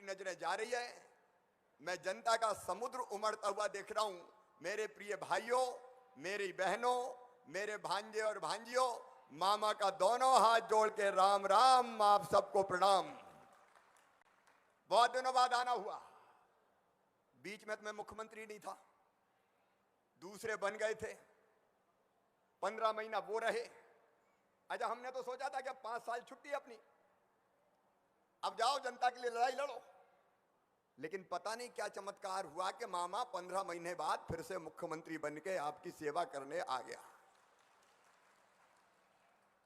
नजरें जा रही है। मैं जनता का समुद्र उमड़ता हुआ देख रहा हूं। मेरे प्रिय भाइयों, मेरी बहनों, मेरे भांजे और भांजियों, मामा का दोनों हाथ जोड़ के राम राम, आप सबको प्रणाम। बहुत दिनों बाद आना हुआ। बीच में तो मैं मुख्यमंत्री नहीं था, दूसरे बन गए थे। 15 महीना वो रहे। अच्छा, हमने तो सोचा था कि अब 5 साल छुट्टी अपनी, अब जाओ जनता के लिए लड़ाई लड़ो। लेकिन पता नहीं क्या चमत्कार हुआ कि मामा 15 महीने बाद फिर से मुख्यमंत्री बन के आपकी सेवा करने आ गया।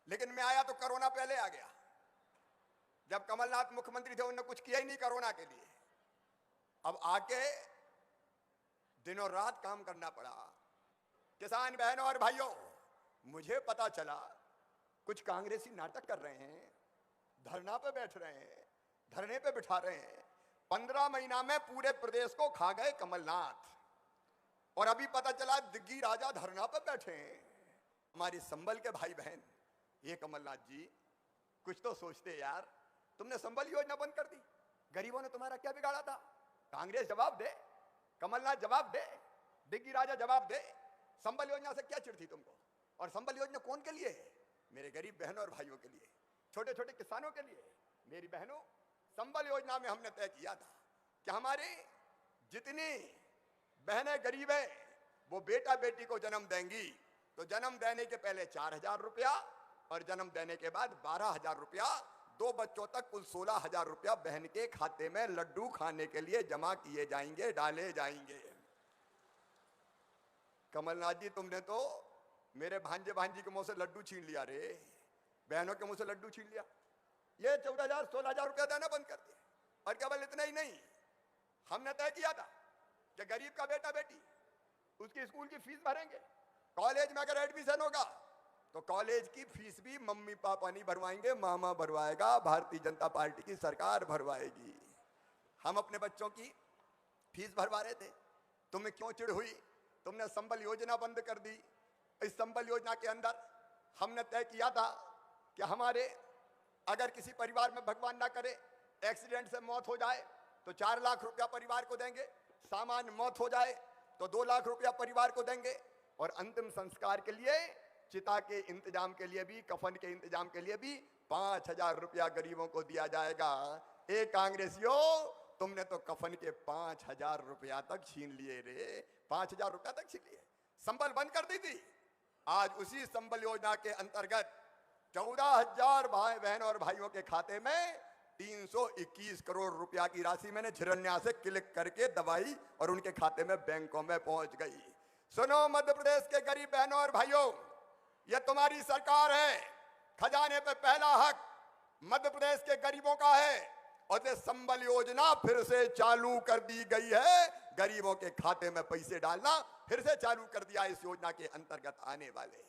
लेकिन मैं आया तो कोरोना पहले आ गया। जब कमलनाथ मुख्यमंत्री थे उन्होंने कुछ किया ही नहीं कोरोना के लिए। अब आके दिनों रात काम करना पड़ा। किसान बहनों और भाइयों, मुझे पता चला कुछ कांग्रेसी नाटक कर रहे हैं, धरना पे बैठ रहे हैं, धरने पे बिठा रहे हैं। 15 महीना में पूरे प्रदेश को खा गए कमलनाथ, और अभी पता चला दिग्गी राजा धरना पे बैठे हैं। हमारी संबल के भाई बहन, ये कमलनाथ जी कुछ तो सोचते यार। तुमने संबल योजना बंद कर दी, गरीबों ने तुम्हारा क्या बिगाड़ा था? कांग्रेस जवाब दे, कमलनाथ जवाब दे, दिग्गी राजा जवाब दे। संबल योजना से क्या चिढ़ थी तुमको? और संबल योजना कौन के लिए है? मेरे गरीब बहनों और भाइयों के लिए, छोटे छोटे किसानों के लिए। मेरी बहनों, संबल योजना में हमने तय किया था कि हमारी जितनी बहनें गरीब है वो बेटा बेटी को जन्म देंगी तो जन्म देने के पहले 4,000 रुपया और जन्म देने के बाद 12,000 रुपया, 2 बच्चों तक कुल 16,000 रुपया बहन के खाते में लड्डू खाने के लिए जमा किए जाएंगे, डाले जाएंगे। कमलनाथ जी, तुमने तो मेरे भांजे भांजी के मुंह से लड्डू छीन लिया रे, बहनों के मुंह से लड्डू छीन लिया। ये 14,000 16,000 रुपया देना बंद कर दिया। और केवल इतना ही नहीं, हमने तय किया था कि गरीब का बेटा बेटी उसकी स्कूल की फीस भरेंगे। कॉलेज में अगर एडमिशन होगा तो कॉलेज की फीस भी मम्मी पापा नहीं भरवाएंगे, मामा भरवाएगा, भारतीय जनता पार्टी की सरकार भरवाएगी। हम अपने बच्चों की फीस भरवा रहे थे। तुम्हें क्यों चिढ़ हुई? तुमने संबल योजना बंद कर दी। इस संबल योजना के अंदर हमने तय किया था कि हमारे अगर किसी परिवार में भगवान ना करे एक्सीडेंट से मौत हो जाए तो 4 लाख रुपया परिवार को देंगे, सामान्य मौत हो जाए तो 2 लाख रुपया परिवार को देंगे, और अंतिम संस्कार के लिए, चिता के इंतजाम के लिए भी, कफन के इंतजाम के लिए भी 5,000 रुपया गरीबों को दिया जाएगा। एक कांग्रेसियों, तुमने तो कफन के 5,000 रुपया तक छीन लिए रे, 5,000 रुपया तक छीन लिए। संबल बंद कर दी थी। आज उसी संबल योजना के अंतर्गत 14,000 भाई बहनों और भाइयों के खाते में 321 करोड़ रुपया की राशि मैंने झिरन्या से क्लिक करके दबाई और उनके खाते में बैंकों में पहुंच गई। सुनो मध्य प्रदेश के गरीब बहनों और भाइयों, यह तुम्हारी सरकार है। खजाने पे पहला हक मध्य प्रदेश के गरीबों का है, और ये संबल योजना फिर से चालू कर दी गई है। गरीबों के खाते में पैसे डालना फिर से चालू कर दिया इस योजना के अंतर्गत आने वाले।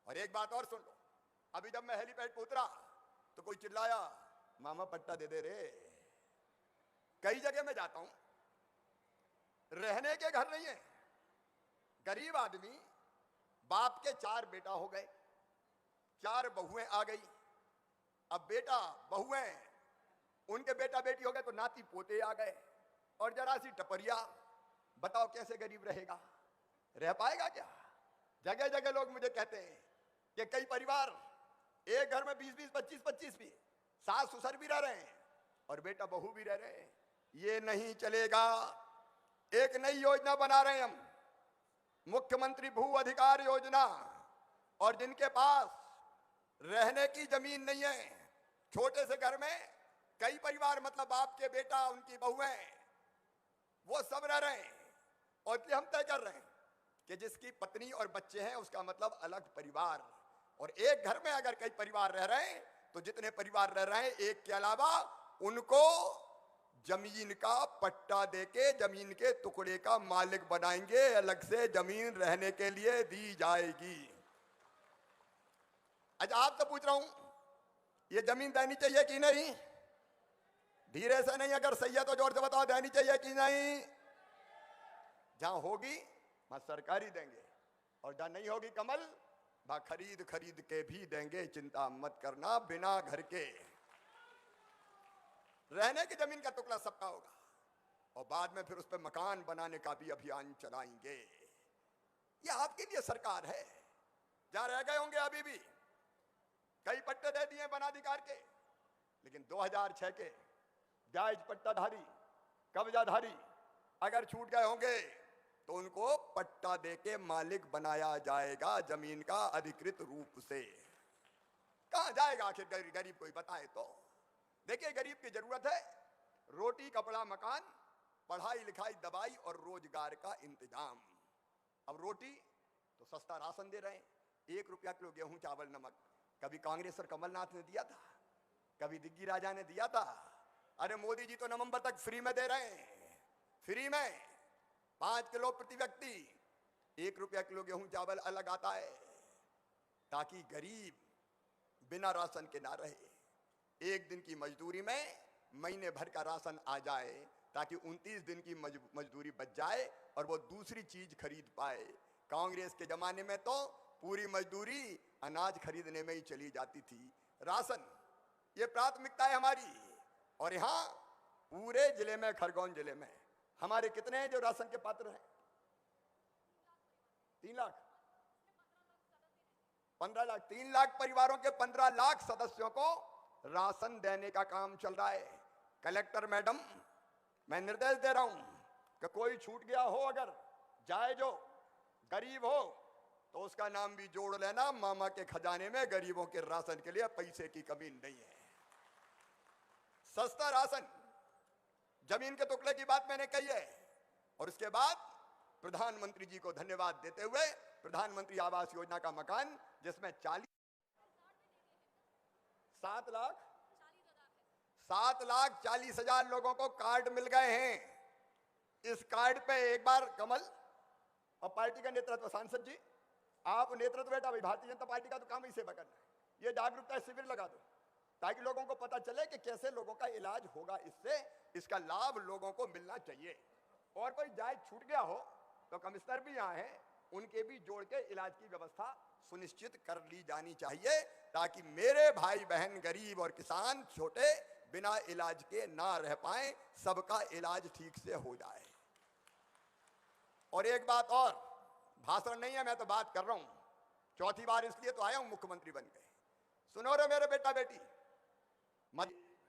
और एक बात और सुन लो, अभी जब मैं हेलीपैड पे उतरा तो कोई चिल्लाया, मामा पट्टा दे दे रे। कई जगह मैं जाता हूं, रहने के घर नहीं है। गरीब आदमी, बाप के 4 बेटा हो गए, 4 बहुएं आ गई। अब बेटा बहुएं, उनके बेटा बेटी हो गए तो नाती पोते आ गए, और जरा सी टपरिया। बताओ कैसे गरीब रहेगा? रह पाएगा क्या? जगह जगह लोग मुझे कहते हैं कि कई परिवार एक घर में 20-20, 25-25 भी सास ससुर भी रह रहे हैं और बेटा बहू भी रह रहे हैं। ये नहीं चलेगा। एक नई योजना बना रहे हैं हम, मुख्यमंत्री भू अधिकार योजना। और जिनके पास रहने की जमीन नहीं है, छोटे से घर में कई परिवार, मतलब बाप के बेटा, उनकी बहुएं, वो सब रह रहे हैं। और इसलिए हम तय कर रहे हैं कि जिसकी पत्नी और बच्चे हैं उसका मतलब अलग परिवार। और एक घर में अगर कई परिवार रह रहे हैं तो जितने परिवार रह रहे हैं एक के अलावा उनको जमीन का पट्टा देके जमीन के टुकड़े का मालिक बनाएंगे, अलग से जमीन रहने के लिए दी जाएगी। अच्छा, आपसे पूछ रहा हूं, ये जमीन देनी चाहिए कि नहीं? धीरे से नहीं, अगर सही है तो जोर से बताओ, देनी चाहिए कि नहीं? जहां होगी वहां सरकारी देंगे, और जहां नहीं होगी कमल, वहां खरीद खरीद के भी देंगे। चिंता मत करना, बिना घर के। रहने की जमीन का टुकड़ा सबका होगा, और बाद में फिर उस पर मकान बनाने का भी अभियान चलाएंगे। ये आपके लिए सरकार है। जहां रह गए होंगे अभी भी कई पट्टे दे दिए वनाधिकार के, लेकिन 2006 के जायज पट्टाधारी कब्जाधारी अगर छूट गए होंगे तो उनको पट्टा देके मालिक बनाया जाएगा जमीन का अधिकृत रूप से। कहां जाएगा आखिर गरीब कोई बताए तो। देखिए, गरीब की जरूरत है रोटी कपड़ा मकान, पढ़ाई लिखाई दवाई और रोजगार का इंतजाम। अब रोटी तो सस्ता राशन दे रहे हैं, 1 रुपया किलो गेहूं चावल नमक। कभी कांग्रेस और कमलनाथ ने दिया था, कभी दिग्गी राजा ने दिया था। अरे मोदी जी तो नवंबर तक फ्री में दे रहे हैं, फ्री में 5 किलो प्रति व्यक्ति, 1 रुपया किलो गेहूं चावल अलग आता है, ताकि गरीब बिना राशन के ना रहे। 1 दिन की मजदूरी में महीने भर का राशन आ जाए, ताकि 29 दिन की मजदूरी बच जाए और वो दूसरी चीज खरीद पाए। कांग्रेस के जमाने में तो पूरी मजदूरी अनाज खरीदने में ही चली जाती थी। राशन ये प्राथमिकता है हमारी। और यहां पूरे जिले में, खरगोन जिले में हमारे कितने हैं जो राशन के पात्र हैं? 3 लाख, 15 लाख, 3 लाख परिवारों के 15 लाख सदस्यों को राशन देने का काम चल रहा है। कलेक्टर मैडम, मैं निर्देश दे रहा हूं कि कोई छूट गया हो, अगर जाए जो गरीब हो तो उसका नाम भी जोड़ लेना। मामा के खजाने में गरीबों के राशन के लिए पैसे की कमी नहीं है। सस्ता राशन, जमीन के टुकड़े की बात मैंने कही है। और उसके बाद प्रधानमंत्री जी को धन्यवाद देते हुए प्रधानमंत्री आवास योजना का मकान, जिसमें 7,40,000 लोगों को कार्ड मिल गए हैं। इस कार्ड पे एक बार कमल और पार्टी का नेतृत्व, सांसद जी आप नेतृत्व बेटा, भाई भारतीय जनता पार्टी का तो काम ही सेवा करना है। ये जागरूकता शिविर लगा दो, ताकि लोगों को पता चले कि कैसे लोगों का इलाज होगा। इससे इसका लाभ लोगों को मिलना चाहिए। और कोई जायज छूट गया हो तो कमिश्नर भी यहाँ हैं, उनके भी जोड़ के इलाज की व्यवस्था सुनिश्चित कर ली जानी चाहिए, ताकि मेरे भाई बहन गरीब और किसान छोटे बिना इलाज के ना रह पाए, सबका इलाज ठीक से हो जाए। और एक बात और, भाषण नहीं है, मैं तो बात कर रहा हूं। 4थी बार इसलिए तो आया हूं, मुख्यमंत्री बन गए। सुनो रे मेरे बेटा बेटी,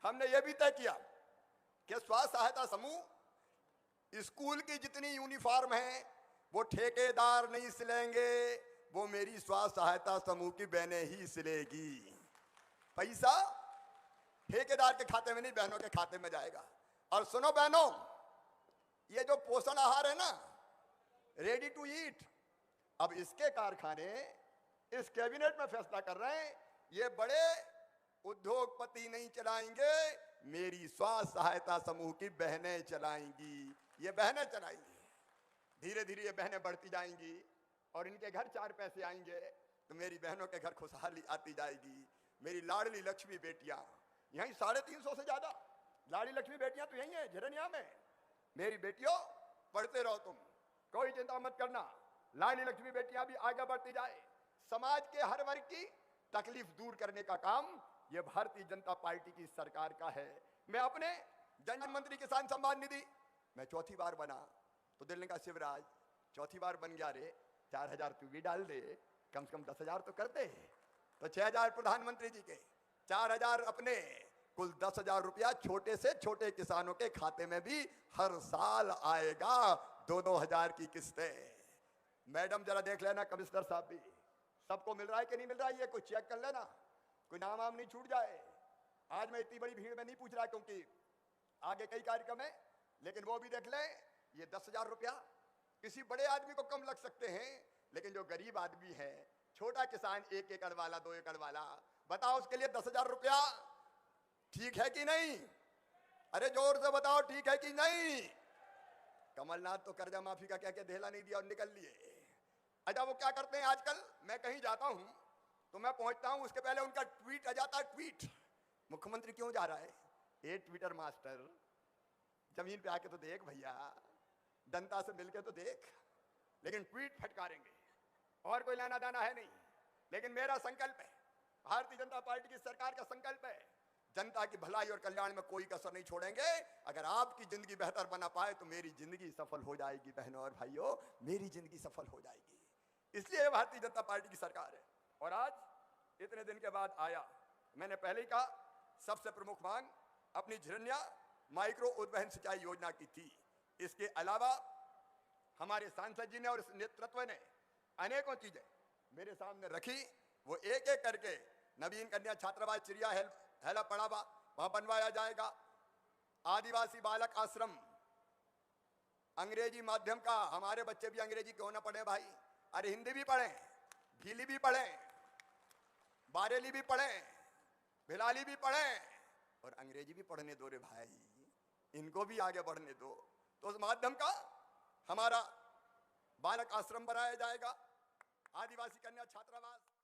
हमने ये भी तय किया कि स्वास्थ्य सहायता समूह स्कूल की जितनी यूनिफॉर्म है वो ठेकेदार नहीं सिलेंगे, वो मेरी स्वास्थ्य सहायता समूह की बहनें ही सिलेगी। पैसा ठेकेदार के खाते में नहीं, बहनों के खाते में जाएगा। और सुनो बहनों, ये जो पोषण आहार है ना, रेडी टू ईट, अब इसके कारखाने इस कैबिनेट में फैसला कर रहे हैं। ये बड़े उद्योगपति नहीं चलाएंगे, मेरी स्वास्थ्य सहायता समूह की बहनें चलाएंगी। ये बहनें चलाएंगी, धीरे धीरे ये बहनें बढ़ती जाएंगी और इनके घर 4 पैसे आएंगे तो मेरी बहनों के घर खुशहाली आती जाएगी। मेरी लाडली लक्ष्मी बेटियां, यहीं 350 से ज्यादा लाडली लक्ष्मी बेटियां तो यही है झरनिया में। मेरी बेटियों, पढ़ते रहो तुम, कोई चिंता मत करना। लाडली लक्ष्मी बेटियां भी आगे बढ़ती जाए। समाज के हर वर्ग की तकलीफ दूर करने का काम ये भारतीय जनता पार्टी की सरकार का है। मैं अपने जन मंत्री किसान सम्मान निधि मैं 4थी बार बना तो दिल ने कहा शिवराज 4थी बार बन गया रे, 4,000 तू भी डाल दे, कम से कम 10,000 तो कर दे। तो 6,000 प्रधानमंत्री जी के, 4,000 अपने, कुल 10,000 रुपया छोटे से छोटे किसानों के खाते में भी हर साल आएगा। 2-2 हजार की किस्तें। मैडम जरा देख लेना, कमिश्नर साहब भी, सबको मिल रहा है कि नहीं मिल रहा है, ये कुछ चेक कर लेना, कोई नाम वाम नहीं छूट जाए। आज मैं इतनी बड़ी भीड़ में नहीं पूछ रहा क्योंकि आगे कई कार्यक्रम है, लेकिन वो भी देख लें। ये 10,000 रुपया किसी बड़े आदमी को कम लग सकते हैं, लेकिन जो गरीब आदमी है, छोटा किसान, 1 एकड़ वाला, 2 एकड़ वाला, बताओ उसके लिए 10,000 रुपया ठीक है कि नहीं? अरे जोर से बताओ, ठीक है कि नहीं? कमलनाथ तो कर्जा माफी का क्या क्या ढेला नहीं दिया और निकल लिए। अच्छा, वो क्या करते हैं आजकल, मैं कहीं जाता हूं तो मैं पहुंचता हूं, उसके पहले उनका ट्वीट आ जाता है। ट्वीट, मुख्यमंत्री क्यों जा रहा है? ए ट्विटर मास्टर, जमीन पे आके तो देख भैया, जनता से मिलके तो देख। लेकिन ट्वीट फटकारेंगे, और कोई लेना देना है नहीं। लेकिन मेरा संकल्प है, भारतीय जनता पार्टी की सरकार का संकल्प है, जनता की भलाई और कल्याण में कोई कसर नहीं छोड़ेंगे। अगर आपकी जिंदगी बेहतर बना पाए तो मेरी जिंदगी सफल हो जाएगी। बहनों और भाइयों, मेरी जिंदगी सफल हो जाएगी। इसलिए भारतीय जनता पार्टी की सरकार है। और आज इतने दिन के बाद आया, मैंने पहले ही कहा, सबसे प्रमुख मांग अपनी झिरनिया माइक्रो उद्वहन सिंचाई योजना की थी। इसके अलावा हमारे सांसद जी ने और इस नेतृत्व ने अनेकों चीजें मेरे सामने रखी। वो एक एक करके नवीन कन्या छात्रावास चिड़िया हेला पड़ावा वहां बनवाया जाएगा। आदिवासी बालक आश्रम अंग्रेजी माध्यम का, हमारे बच्चे भी अंग्रेजी क्यों ना पढ़े भाई, अरे हिंदी भी पढ़ें, भीली भी पढ़ें, बारेली भी पढ़ें, भिलाली भी पढ़ें और अंग्रेजी भी पढ़ने दो रे भाई, इनको भी आगे बढ़ने दो। तो उस माध्यम का हमारा बालक आश्रम बनाया जाएगा, आदिवासी कन्या छात्रावास।